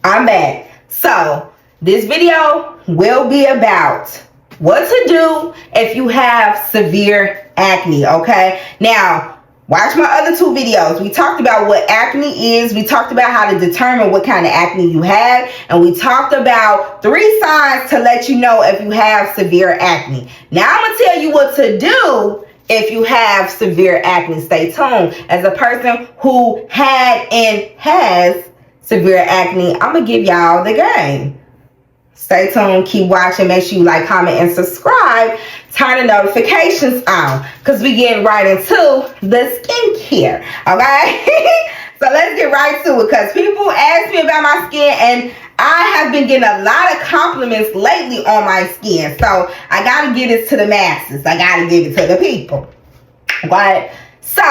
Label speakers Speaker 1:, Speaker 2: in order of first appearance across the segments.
Speaker 1: I'm back. So this video will be about what to do if you have severe acne, okay? Now, watch my other two videos. We talked about what acne is. We talked about how to determine what kind of acne you have. And we talked about 3 signs to let you know if you have severe acne. Now I'm going to tell you what to do if you have severe acne. Stay tuned. As a person who had and has severe acne, I'm going to give y'all the game. Stay tuned, keep watching, make sure you like, comment, and subscribe. Turn the notifications on, because we getting right into the skincare, okay? So let's get right to it, because people ask me about my skin, and I have been getting a lot of compliments lately on my skin. So I got to give it to the masses. I got to give it to the people, okay? So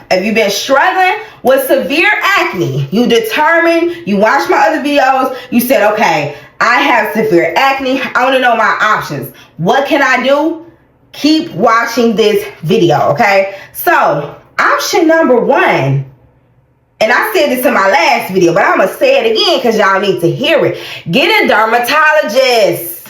Speaker 1: if you've been struggling with severe acne, you determined, you watched my other videos, you said, okay, I have severe acne. I want to know my options. What can I do? Keep watching this video, okay? So, option number 1, and I said this in my last video, but I'm going to say it again because y'all need to hear it. Get a dermatologist.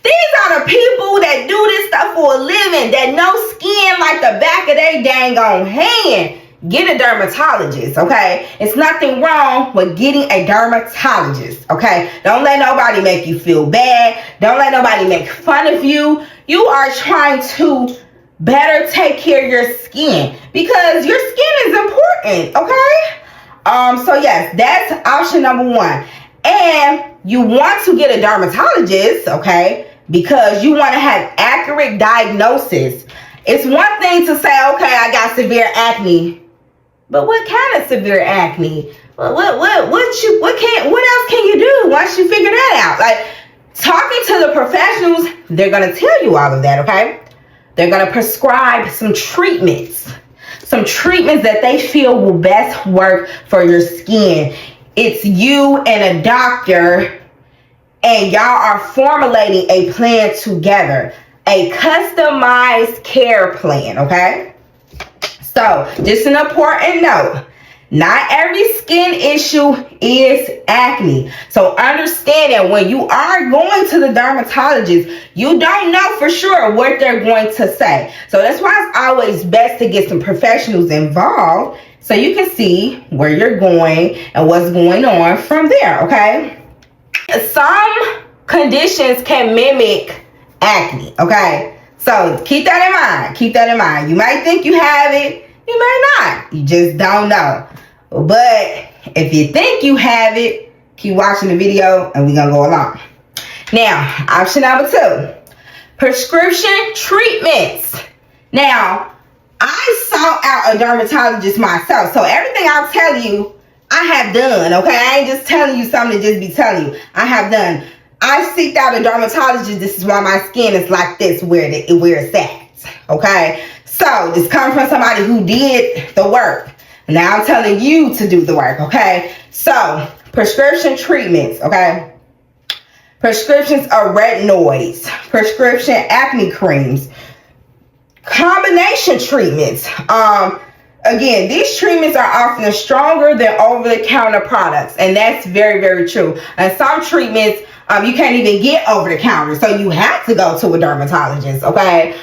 Speaker 1: These are the people that do this stuff for a living, that know skin like the back of their dang on hand. Get a dermatologist, okay? It's nothing wrong with getting a dermatologist, okay? Don't let nobody make you feel bad. Don't let nobody make fun of you. You are trying to better take care of your skin because your skin is important, okay? So yes, that's option number 1. And you want to get a dermatologist, okay? Because you want to have accurate diagnosis. It's one thing to say, okay, I got severe acne. But what kind of severe acne? What else can you do once you figure that out? Like, talking to the professionals, they're going to tell you all of that, okay? They're going to prescribe some treatments that they feel will best work for your skin. It's you and a doctor, and y'all are formulating a plan together, a customized care plan, okay? So, just an important note, not every skin issue is acne. So, understand that when you are going to the dermatologist, you don't know for sure what they're going to say. So, that's why it's always best to get some professionals involved so you can see where you're going and what's going on from there, okay? Some conditions can mimic acne, okay? So, keep that in mind. Keep that in mind. You might think you have it. You may not. You just don't know. But if you think you have it, keep watching the video and we're going to go along. Now, option number 2, prescription treatments. Now, I sought out a dermatologist myself. So everything I'll tell you, I have done, okay? I ain't just telling you something to just be telling you. I have done. I seeked out a dermatologist. This is why my skin is like this, where it's at, okay? So, this comes from somebody who did the work. Now I'm telling you to do the work, okay? So, prescription treatments, okay? Prescriptions of retinoids, prescription acne creams, combination treatments. Again, these treatments are often stronger than over-the-counter products, and that's very, very true. And some treatments, you can't even get over-the-counter, so you have to go to a dermatologist, okay?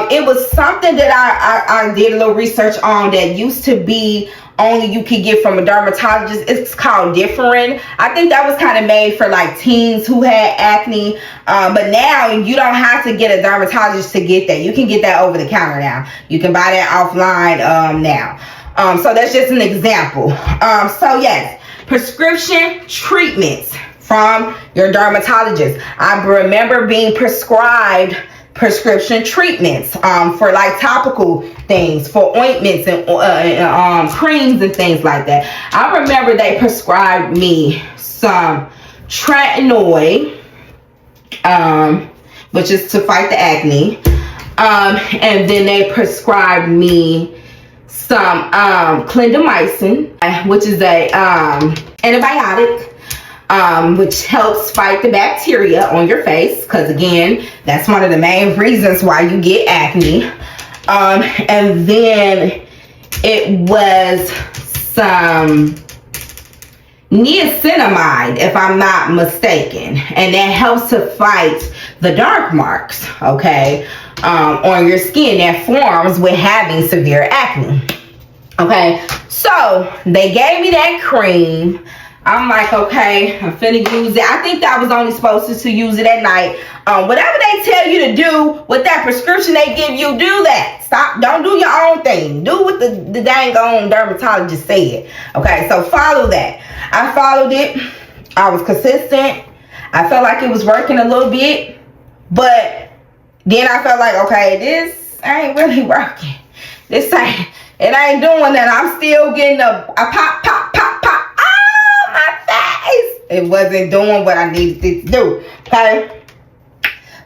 Speaker 1: It was something that I did a little research on that used to be only you could get from a dermatologist. It's called Differin. I think that was kind of made for like teens who had acne. But now you don't have to get a dermatologist to get that. You can get that over the counter now. You can buy that offline now. So that's just an example. So yes, prescription treatments from your dermatologist. I remember being prescribed prescription treatments for like topical things, for ointments and creams and things like that. I remember they prescribed me some tretinoid, which is to fight the acne, and then they prescribed me some clindamycin, which is a antibiotic, which helps fight the bacteria on your face, because again, that's one of the main reasons why you get acne. And then it was some niacinamide, if I'm not mistaken, and that helps to fight the dark marks, okay, on your skin that forms with having severe acne. Okay, so they gave me that cream. I'm like, okay, I'm finna use it. I think that I was only supposed to use it at night. Whatever they tell you to do with that prescription they give you, do that. Stop, don't do your own thing. Do what the dang on dermatologist said. Okay, so follow that. I followed it. I was consistent. I felt like it was working a little bit, but then I felt like, okay, this ain't really working. This ain't, it ain't doing that. I'm still getting a pop, pop, pop, pop. Oh, my face. It wasn't doing what I needed it to do. Okay.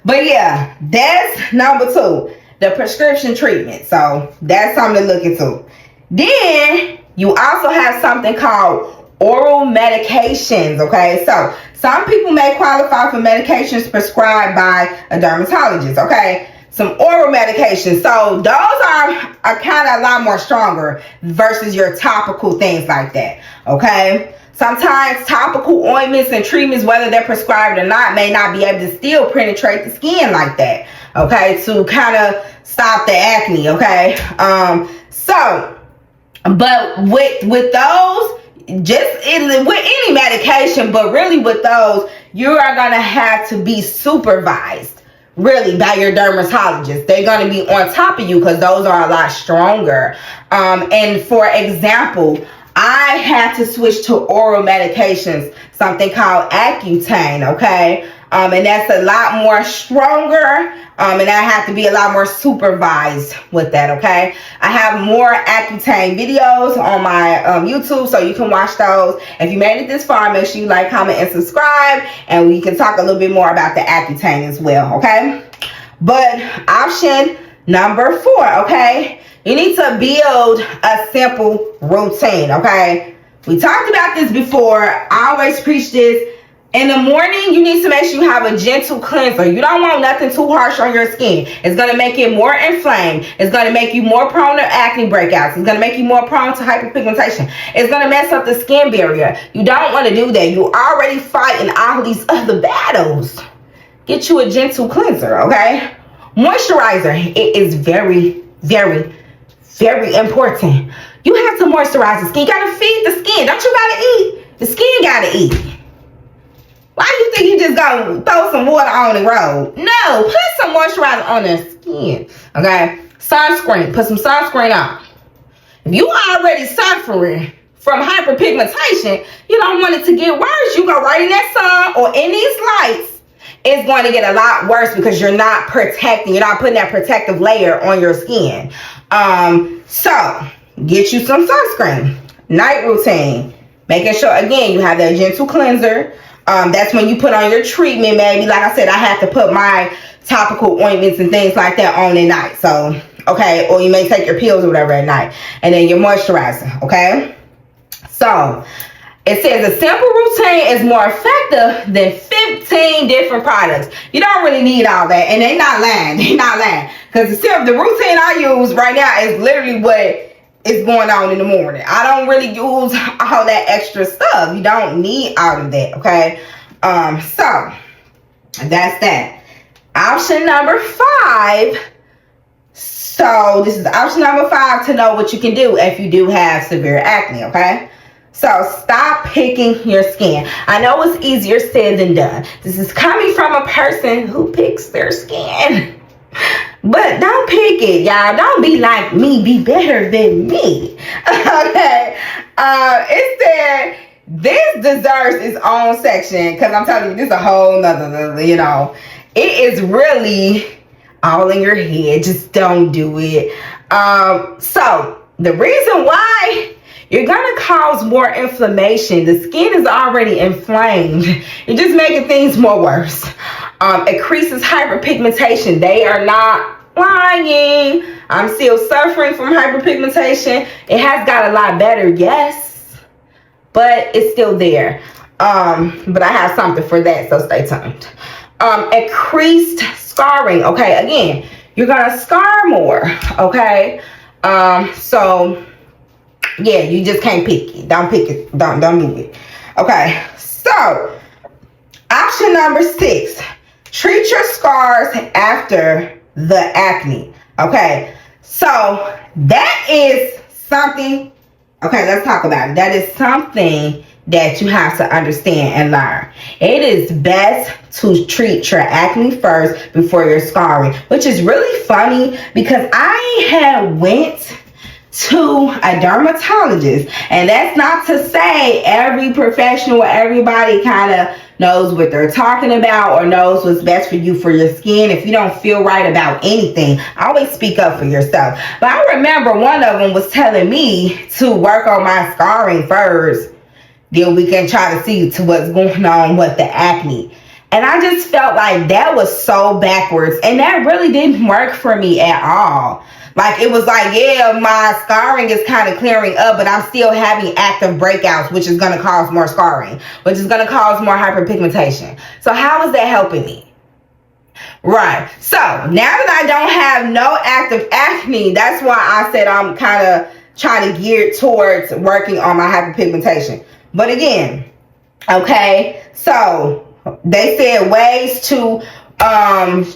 Speaker 1: But yeah, that's number 2, the prescription treatment. So that's something to look into. Then you also have something called oral medications. Okay. So some people may qualify for medications prescribed by a dermatologist. Okay. Some oral medications. So those are kind of a lot more stronger versus your topical things like that. Okay. Sometimes topical ointments and treatments, whether they're prescribed or not, may not be able to still penetrate the skin like that. Okay. To kind of stop the acne. Okay. But with those, with any medication, but really with those, you are going to have to be supervised really by your dermatologist. They're going to be on top of you because those are a lot stronger. And for example, I had to switch to oral medications, something called Accutane, okay? And that's a lot more stronger, and I have to be a lot more supervised with that, okay? I have more Accutane videos on my YouTube, so you can watch those. If you made it this far, make sure you like, comment, and subscribe, and we can talk a little bit more about the Accutane as well, okay? But option number 4, okay? You need to build a simple routine, okay? We talked about this before. I always preach this. In the morning, you need to make sure you have a gentle cleanser. You don't want nothing too harsh on your skin. It's going to make it more inflamed. It's going to make you more prone to acne breakouts. It's going to make you more prone to hyperpigmentation. It's going to mess up the skin barrier. You don't want to do that. You're already fighting all these other battles. Get you a gentle cleanser, okay? Moisturizer. It is very, very, very important. You have to moisturize the skin. You got to feed the skin. Don't you got to eat? The skin got to eat. Why do you think you just gonna throw some water on the road? No, put some moisturizer on the skin. Okay, sunscreen. Put some sunscreen on. If you already suffering from hyperpigmentation, you don't want it to get worse. You go right in that sun or in these lights, it's going to get a lot worse because you're not protecting. You're not putting that protective layer on your skin. So get you some sunscreen. Night routine. Making sure again you have that gentle cleanser. That's when you put on your treatment, maybe. Like I said, I have to put my topical ointments and things like that on at night. So, okay, or you may take your pills or whatever at night. And then your moisturizer, okay? So, it says a simple routine is more effective than 15 different products. You don't really need all that. And they're not lying. They're not lying. Because the routine I use right now is literally what is going on in the morning. I don't really use all that extra stuff. You don't need all of that, okay? So that's that. Option number 5. So this is option number 5 to know what you can do if you do have severe acne, okay? So stop picking your skin. I know it's easier said than done. This is coming from a person who picks their skin. But don't pick it, y'all. Don't be like me. Be better than me. Okay. It said this deserves its own section because I'm telling you, this is a whole nother, you know. It is really all in your head. Just don't do it. So the reason why you're going to cause more inflammation. The skin is already inflamed. You're just making things more worse. Increases hyperpigmentation. They are not lying. I'm still suffering from hyperpigmentation. It has got a lot better, yes, but it's still there. But I have something for that, so stay tuned. Increased scarring. Okay, again, you're gonna scar more. Okay, so yeah, you just can't pick it. Don't pick it. Don't do it. Okay, so option number 6, treat your scars after the acne. Okay, so that is something. Okay, let's talk about it. That is something that you have to understand and learn. It is best to treat your acne first before your scarring, which is really funny because I had went to a dermatologist, and that's not to say every professional, everybody kind of knows what they're talking about or knows what's best for you for your skin. If you don't feel right about anything, always speak up for yourself. But I remember one of them was telling me to work on my scarring first, then we can try to see to what's going on with the acne. And I just felt like that was so backwards, and that really didn't work for me at all. Like, it was like, yeah, my scarring is kind of clearing up, but I'm still having active breakouts, which is going to cause more scarring, which is going to cause more hyperpigmentation. So how is that helping me? Right. So now that I don't have no active acne, that's why I said I'm kind of trying to gear towards working on my hyperpigmentation. But again, okay, so they said ways to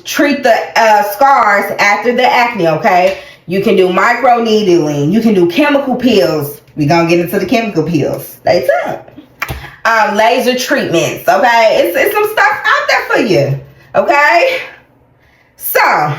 Speaker 1: treat the scars after the acne. Okay, you can do micro needling, you can do chemical peels. We're gonna get into the chemical peels. Stay tuned. Laser treatments. Okay, it's some stuff out there for you. Okay, so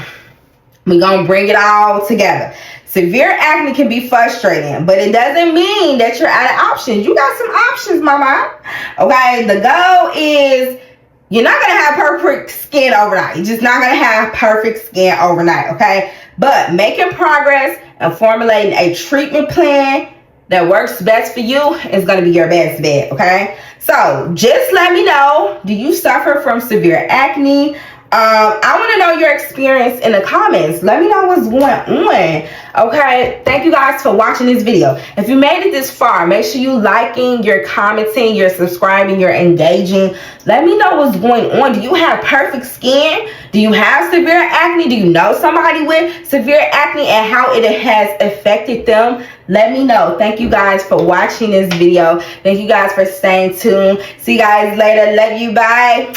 Speaker 1: we're gonna bring it all together. Severe acne can be frustrating, but it doesn't mean that you're out of options. You got some options, mama. Okay, the goal is you're not going to have perfect skin overnight. You're just not going to have perfect skin overnight, okay? But making progress and formulating a treatment plan that works best for you is going to be your best bet, okay? So just let me know, do you suffer from severe acne? I want to know your experience in the comments. Let me know what's going on. Okay, thank you guys for watching this video. If you made it this far, make sure you liking, you're commenting, you're subscribing, you're engaging. Let me know what's going on. Do you have perfect skin? Do you have severe acne? Do you know somebody with severe acne and how it has affected them? Let me know. Thank you guys for watching this video. Thank you guys for staying tuned. See you guys later. Love you. Bye.